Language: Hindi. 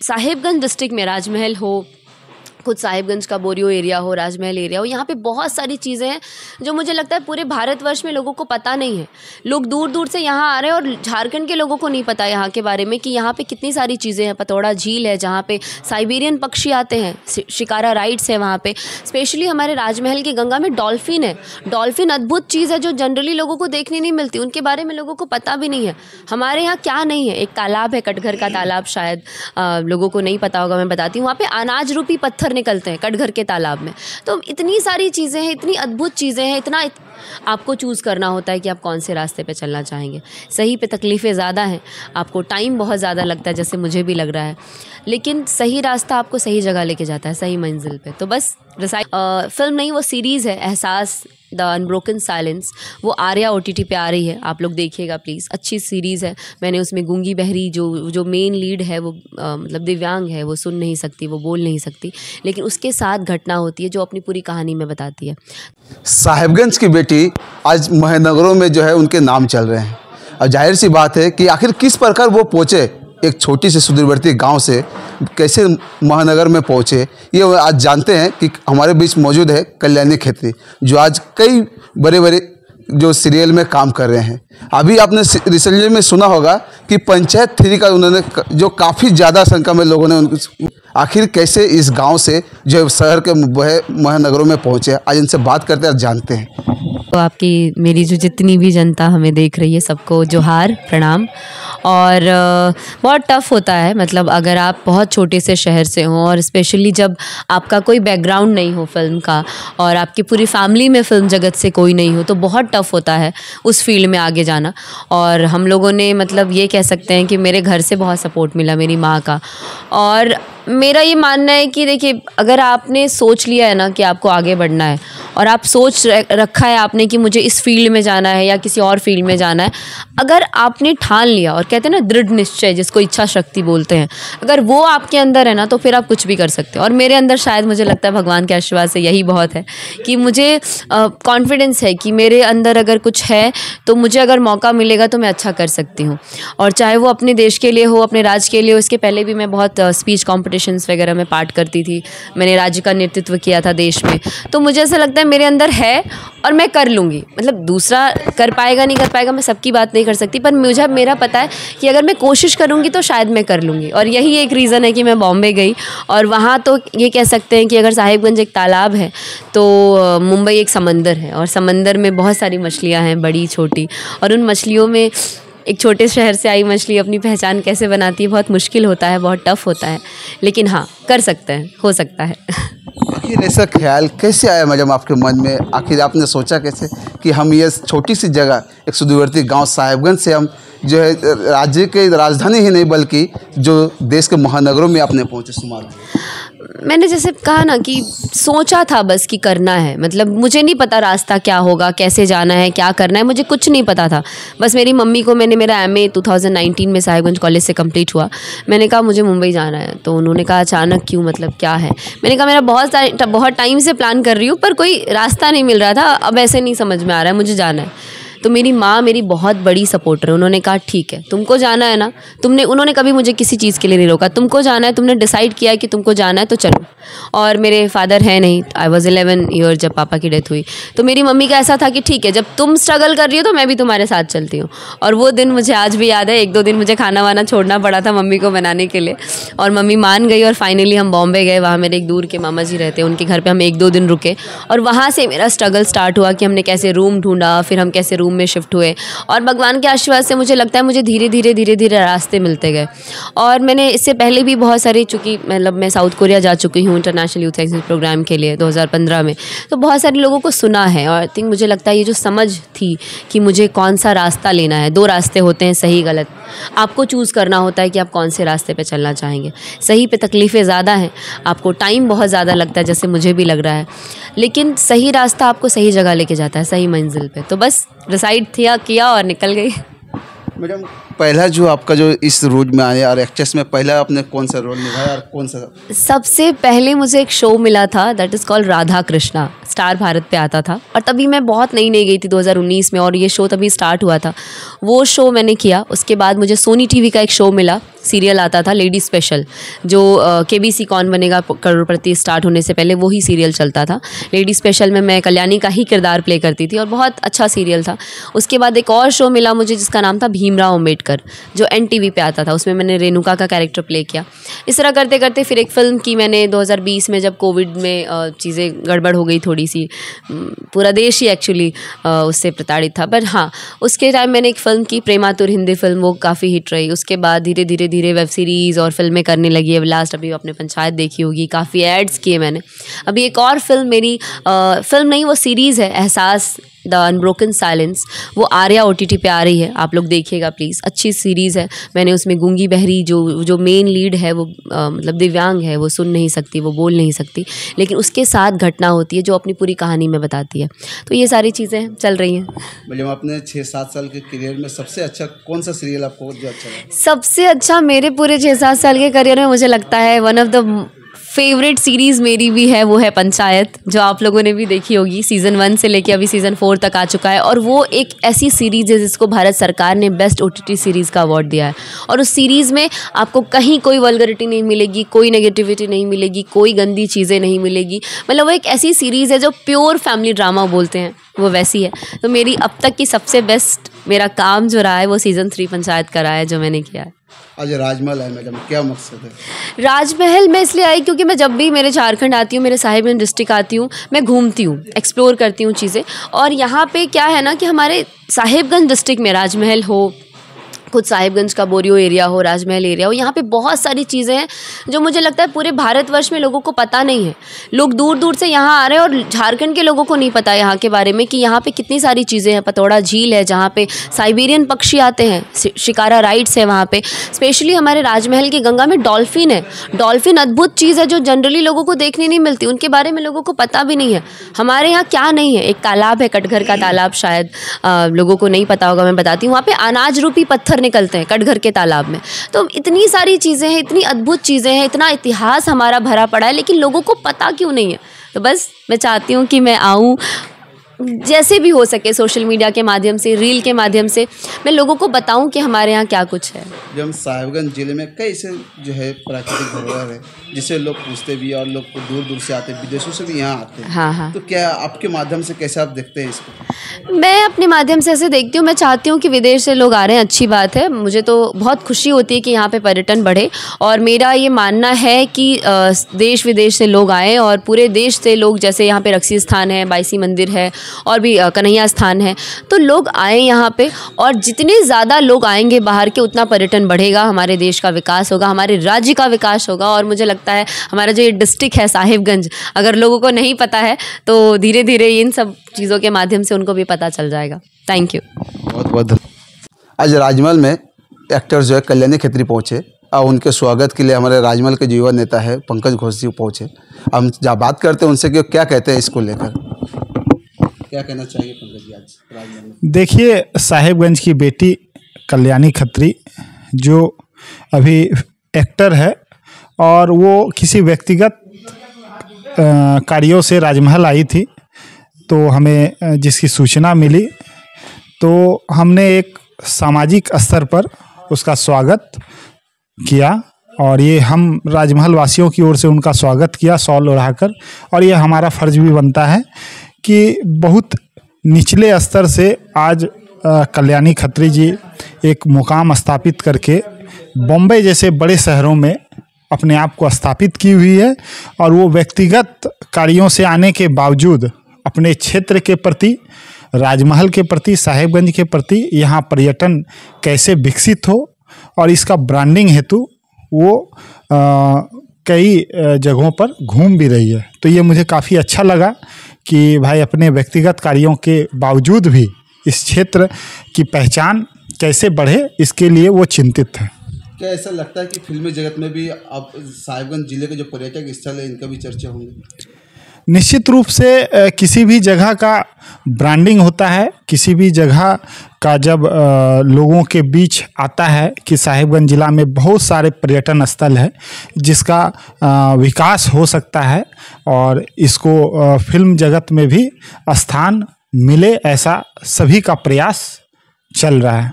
साहिबगंज डिस्ट्रिक्ट में राजमहल हो, खुद साहिबगंज का बोरियो एरिया हो, राजमहल एरिया हो, यहाँ पे बहुत सारी चीज़ें हैं जो मुझे लगता है पूरे भारतवर्ष में लोगों को पता नहीं है। लोग दूर दूर से यहाँ आ रहे हैं और झारखंड के लोगों को नहीं पता यहाँ के बारे में कि यहाँ पे कितनी सारी चीज़ें हैं। पतौड़ा झील है जहाँ पे साइबेरियन पक्षी आते हैं, शिकारा राइड्स है वहाँ पे। स्पेशली हमारे राजमहल की गंगा में डॉल्फिन है। डॉल्फिन अद्भुत चीज़ है जो जनरली लोगों को देखने नहीं मिलती, उनके बारे में लोगों को पता भी नहीं है। हमारे यहाँ क्या नहीं है, एक तालाब है कटघर का तालाब, शायद लोगों को नहीं पता होगा, मैं बताती हूँ। वहाँ पे अनाज रूपी पत्थर निकलते हैं कटघर के तालाब में। तो इतनी सारी चीज़ें हैं, इतनी अद्भुत चीज़ें हैं, आपको चूज़ करना होता है कि आप कौन से रास्ते पे चलना चाहेंगे। सही पे तकलीफ़ें ज़्यादा हैं, आपको टाइम बहुत ज़्यादा लगता है, जैसे मुझे भी लग रहा है, लेकिन सही रास्ता आपको सही जगह लेके जाता है, सही मंजिल पे। तो बस फिल्म नहीं, वो सीरीज़ है एहसास द अनब्रोकन साइलेंस, वो आर्या OTT पे आ रही है, आप लोग देखिएगा प्लीज़। अच्छी सीरीज़ है। मैंने उसमें गूंगी बहरी जो मेन लीड है वो मतलब दिव्यांग है, वो सुन नहीं सकती, वो बोल नहीं सकती, लेकिन उसके साथ घटना होती है जो अपनी पूरी कहानी में बताती है। साहिबगंज की बेटी आज महानगरों में जो है उनके नाम चल रहे हैं। और जाहिर सी बात है कि आखिर किस प्रकार वो पहुँचे, एक छोटी सी सुदूरवर्ती गांव से कैसे महानगर में पहुंचे, ये आज जानते हैं। कि हमारे बीच मौजूद है कल्याणी खत्री, जो आज कई बड़े बड़े जो सीरियल में काम कर रहे हैं। अभी आपने रिसेंटली में सुना होगा कि पंचायत 3 का उन्होंने जो काफ़ी ज़्यादा संख्या में लोगों ने उनको, आखिर कैसे इस गांव से जो शहर के महानगरों में पहुंचे, आज इनसे बात करते हैं, जानते हैं। तो आपकी मेरी जो जितनी भी जनता हमें देख रही है, सबको जोहार, प्रणाम। और बहुत टफ़ होता है, मतलब अगर आप बहुत छोटे से शहर से हों और स्पेशली जब आपका कोई बैकग्राउंड नहीं हो फिल्म का और आपकी पूरी फैमिली में फ़िल्म जगत से कोई नहीं हो, तो बहुत टफ़ होता है उस फील्ड में आगे जाना। और हम लोगों ने, मतलब ये कह सकते हैं कि मेरे घर से बहुत सपोर्ट मिला, मेरी माँ का। और मेरा ये मानना है कि देखिए, अगर आपने सोच लिया है ना कि आपको आगे बढ़ना है और आप सोच रखा है आपने कि मुझे इस फील्ड में जाना है या किसी और फील्ड में जाना है, अगर आपने ठान लिया, और कहते हैं ना दृढ़ निश्चय, जिसको इच्छा शक्ति बोलते हैं, अगर वो आपके अंदर है ना, तो फिर आप कुछ भी कर सकते हैं। और मेरे अंदर शायद मुझे लगता है भगवान के आशीर्वाद से यही बहुत है कि मुझे कॉन्फिडेंस है कि मेरे अंदर अगर कुछ है तो मुझे अगर मौका मिलेगा तो मैं अच्छा कर सकती हूँ। और चाहे वो अपने देश के लिए हो, अपने राज्य के लिए हो। इसके पहले भी मैं बहुत स्पीच कॉम्पिटिशन्स वगैरह में पार्ट करती थी, मैंने राज्य का नेतृत्व किया था देश में। तो मुझे ऐसा लगता है मेरे अंदर है और मैं कर लूँगी। मतलब दूसरा कर पाएगा नहीं कर पाएगा, मैं सबकी बात नहीं कर सकती, पर मुझे मेरा पता है कि अगर मैं कोशिश करूँगी तो शायद मैं कर लूँगी। और यही एक रीज़न है कि मैं बॉम्बे गई, और वहाँ तो ये कह सकते हैं कि अगर साहिबगंज एक तालाब है तो मुंबई एक समंदर है, और समंदर में बहुत सारी मछलियाँ हैं, बड़ी छोटी, और उन मछलियों में एक छोटे शहर से आई मछली अपनी पहचान कैसे बनाती है, बहुत मुश्किल होता है, बहुत टफ होता है, लेकिन हाँ, कर सकते हैं, हो सकता है। आखिर ऐसा ख्याल कैसे आया मैडम आपके मन में? आखिर आपने सोचा कैसे कि हम ये छोटी सी जगह, एक सुदूरवर्ती गांव साहिबगंज से हम जो है राज्य के राजधानी ही नहीं बल्कि जो देश के महानगरों में आपने पहुँचे शुमार? मैंने जैसे कहा ना कि सोचा था बस कि करना है। मतलब मुझे नहीं पता रास्ता क्या होगा, कैसे जाना है, क्या करना है, मुझे कुछ नहीं पता था। बस मेरी मम्मी को, मैंने मेरा MA 2019 में साहिबगंज कॉलेज से कंप्लीट हुआ। मैंने कहा मुझे मुंबई जाना है, तो उन्होंने कहा अचानक क्यों, मतलब क्या है? मैंने कहा मेरा बहुत टाइम से प्लान कर रही हूँ, पर कोई रास्ता नहीं मिल रहा था, अब ऐसे नहीं समझ में आ रहा है, मुझे जाना है। तो मेरी माँ मेरी बहुत बड़ी सपोर्टर है। उन्होंने कहा ठीक है, तुमको जाना है ना, उन्होंने कभी मुझे किसी चीज़ के लिए नहीं रोका, तुमको जाना है, तुमने डिसाइड किया है कि तुमको जाना है तो चलो। और मेरे फादर हैं नहीं, आई वॉज 11 ईयर जब पापा की डेथ हुई। तो मेरी मम्मी का ऐसा था कि ठीक है, जब तुम स्ट्रगल कर रही हो तो मैं भी तुम्हारे साथ चलती हूँ। और वो दिन मुझे आज भी याद है, 1-2 दिन मुझे खाना वाना छोड़ना पड़ा था मम्मी को बनाने के लिए, और मम्मी मान गई, और फाइनली हम बॉम्बे गए। वहाँ मेरे एक दूर के मामा जी रहते हैं, उनके घर पर हम 1-2 दिन रुके, और वहाँ से मेरा स्ट्रगल स्टार्ट हुआ कि हमने कैसे रूम ढूंढा, फिर हम कैसे रूम में शिफ्ट हुए। और भगवान के आशीर्वाद से मुझे लगता है मुझे धीरे धीरे रास्ते मिलते गए। और मैंने इससे पहले भी बहुत सारे, चूँकि मतलब मैं साउथ कोरिया जा चुकी हूँ इंटरनेशनल यूथ एक्सचेंज प्रोग्राम के लिए 2015 में, तो बहुत सारे लोगों को सुना है। और आई थिंक मुझे लगता है ये जो समझ थी कि मुझे कौन सा रास्ता लेना है, 2 रास्ते होते हैं, सही गलत, आपको चूज़ करना होता है कि आप कौन से रास्ते पे चलना चाहेंगे। सही पे तकलीफ़ें ज़्यादा हैं, आपको टाइम बहुत ज़्यादा लगता है, जैसे मुझे भी लग रहा है, लेकिन सही रास्ता आपको सही जगह लेके जाता है, सही मंजिल पे। तो बस डिसाइड किया और निकल गई। मैडम, पहला जो आपका जो इस रोल में आया और एक्ट्रेस में पहला आपने कौन सा रोल निभाया और कौन सा? सबसे पहले मुझे एक शो मिला था, that is called Radha Krishna, star Bharat पे आता था, और तभी मैं बहुत नई गई थी 2019 में, और ये शो तभी स्टार्ट हुआ था। वो शो मैंने किया। उसके बाद मुझे सोनी TV का एक शो मिला, सीरियल आता था लेडी स्पेशल, जो केबीसी कौन बनेगा करोड़पति स्टार्ट होने से पहले वही सीरियल चलता था। लेडी स्पेशल में मैं कल्याणी का ही किरदार प्ले करती थी और बहुत अच्छा सीरियल था। उसके बाद एक और शो मिला मुझे जिसका नाम था भीमराव अम्बेडकर, जो NTV पे आता था, उसमें मैंने रेणुका का कैरेक्टर प्ले किया। इस तरह करते करते फिर एक फ़िल्म की मैंने 2020 में, जब कोविड में चीज़ें गड़बड़ हो गई थोड़ी सी, पूरा देश ही एक्चुअली उससे प्रताड़ित था, बट हाँ उसके टाइम मैंने एक फ़िल्म की प्रेमातुर, हिंदी फिल्म, वो काफ़ी हिट रही। उसके बाद धीरे धीरे वेब सीरीज़ और फिल्में करने लगी। अब लास्ट अभी आपने पंचायत देखी होगी, काफ़ी एड्स किए मैंने। अभी एक और फिल्म मेरी, फिल्म नहीं वो सीरीज़ है, एहसास द अनब्रोकन साइलेंस, वो आर्या OTT पे आ रही है, आप लोग देखिएगा प्लीज़, अच्छी सीरीज़ है। मैंने उसमें गूंगी बहरी जो मेन लीड है वो मतलब दिव्यांग है, वो सुन नहीं सकती, वो बोल नहीं सकती, लेकिन उसके साथ घटना होती है जो अपनी पूरी कहानी में बताती है। तो ये सारी चीज़ें चल रही हैं। मतलब अपने 6-7 साल के करियर में सबसे अच्छा कौन सा सीरियल आपको जो अच्छा लगा? सबसे अच्छा मेरे पूरे 6-7 साल के करियर में मुझे लगता है one of the favourite series मेरी भी है, वो है पंचायत, जो आप लोगों ने भी देखी होगी। सीज़न 1 से लेके अभी सीज़न 4 तक आ चुका है और वो एक ऐसी सीरीज़ है जिसको भारत सरकार ने बेस्ट OTT सीरीज़ का अवार्ड दिया है। और उस सीरीज़ में आपको कहीं कोई वल्गरिटी नहीं मिलेगी, कोई नेगेटिविटी नहीं मिलेगी, कोई गंदी चीज़ें नहीं मिलेगी। मतलब वो एक ऐसी सीरीज़ है जो प्योर फैमिली ड्रामा बोलते हैं, वो वैसी है। तो मेरी अब तक की सबसे बेस्ट मेरा काम जो रहा है वो सीज़न 3 पंचायत का रहा है, जो मैंने किया है। आज राजमहल है मैडम, क्या मकसद है? राजमहल मैं इसलिए आई क्योंकि मैं जब भी मेरे झारखंड आती हूँ, मेरे साहिबगंज डिस्ट्रिक्ट आती हूँ, मैं घूमती हूँ, एक्सप्लोर करती हूँ चीज़ें। और यहाँ पे क्या है ना कि हमारे साहिबगंज डिस्ट्रिक्ट में राजमहल हो, खुद साहिबगंज का बोरियो एरिया हो, राजमहल एरिया हो, यहाँ पे बहुत सारी चीज़ें हैं जो मुझे लगता है पूरे भारतवर्ष में लोगों को पता नहीं है। लोग दूर दूर से यहाँ आ रहे हैं और झारखंड के लोगों को नहीं पता यहाँ के बारे में कि यहाँ पे कितनी सारी चीज़ें हैं। पतौड़ा झील है जहाँ पे साइबेरियन पक्षी आते हैं, शिकारा राइड्स है वहाँ पे। स्पेशली हमारे राजमहल की गंगा में डॉल्फिन है। डॉल्फिन अद्भुत चीज़ है जो जनरली लोगों को देखने नहीं मिलती, उनके बारे में लोगों को पता भी नहीं है। हमारे यहाँ क्या नहीं है, एक तालाब है, कटघर का तालाब, शायद लोगों को नहीं पता होगा, मैं बताती हूँ। वहाँ पे अनाज रूपी पत्थर निकलते हैं कटघर के तालाब में। तो इतनी सारी चीज़ें हैं, इतनी अद्भुत चीज़ें हैं, इतना इतिहास हमारा भरा पड़ा है, लेकिन लोगों को पता क्यों नहीं है। तो बस मैं चाहती हूँ कि मैं आऊँ, जैसे भी हो सके सोशल मीडिया के माध्यम से, रील के माध्यम से मैं लोगों को बताऊं कि हमारे यहाँ क्या कुछ है। जब हम साहिबगंज जिले में कई से जो है प्राकृतिक धरोहर है जिसे लोग पूछते भी और लोग दूर दूर से आते हैं, विदेशों से भी यहाँ आते हैं। हाँ। तो क्या आपके माध्यम से कैसे आप देखते हैं इसको? मैं अपने माध्यम से ऐसे देखती हूँ, मैं चाहती हूँ कि विदेश से लोग आ रहे हैं, अच्छी बात है। मुझे तो बहुत खुशी होती है कि यहाँ पे पर्यटन बढ़े और मेरा ये मानना है कि देश विदेश से लोग आएँ और पूरे देश से लोग, जैसे यहाँ पे रक्सी स्थान है, बाईसी मंदिर है और भी कन्हैया स्थान है, तो लोग आए यहाँ पे। और जितने ज़्यादा लोग आएंगे बाहर के, उतना पर्यटन बढ़ेगा, हमारे देश का विकास होगा, हमारे राज्य का विकास होगा। और मुझे लगता है हमारा जो ये डिस्ट्रिक्ट है साहिबगंज, अगर लोगों को नहीं पता है तो धीरे धीरे इन सब चीज़ों के माध्यम से उनको भी पता चल जाएगा। Thank you. बहुत बहुत धन्यवाद। आज राजमहल में एक्टर जो है कल्याणी खत्री पहुँचे और उनके स्वागत के लिए हमारे राजमहल के युवा नेता है पंकज घोष जी पहुँचे। हम जब बात करते हैं उनसे कि क्या कहते हैं इसको लेकर, क्या कहना चाहिए पंकज जी आज राजमहल में? देखिए, साहिबगंज की बेटी कल्याणी खत्री जो अभी एक्टर है और वो किसी व्यक्तिगत कार्यों से राजमहल आई थी, तो हमें जिसकी सूचना मिली तो हमने एक सामाजिक स्तर पर उसका स्वागत किया और ये हम राजमहल वासियों की ओर से उनका स्वागत किया शॉल ओढ़ाकर। और ये हमारा फ़र्ज भी बनता है कि बहुत निचले स्तर से आज कल्याणी खत्री जी एक मुकाम स्थापित करके बॉम्बे जैसे बड़े शहरों में अपने आप को स्थापित की हुई है। और वो व्यक्तिगत कार्यों से आने के बावजूद अपने क्षेत्र के प्रति, राजमहल के प्रति, साहिबगंज के प्रति यहाँ पर्यटन कैसे विकसित हो और इसका ब्रांडिंग हेतु वो कई जगहों पर घूम भी रही है। तो ये मुझे काफ़ी अच्छा लगा कि भाई अपने व्यक्तिगत कार्यों के बावजूद भी इस क्षेत्र की पहचान कैसे बढ़े, इसके लिए वो चिंतित है। क्या ऐसा लगता है कि फिल्मी जगत में भी अब साहिबगंज जिले के जो पर्यटक स्थल है इनका भी चर्चा होंगे? निश्चित रूप से किसी भी जगह का ब्रांडिंग होता है, किसी भी जगह का जब लोगों के बीच आता है कि साहिबगंज जिला में बहुत सारे पर्यटन स्थल है जिसका विकास हो सकता है और इसको फिल्म जगत में भी स्थान मिले, ऐसा सभी का प्रयास चल रहा है।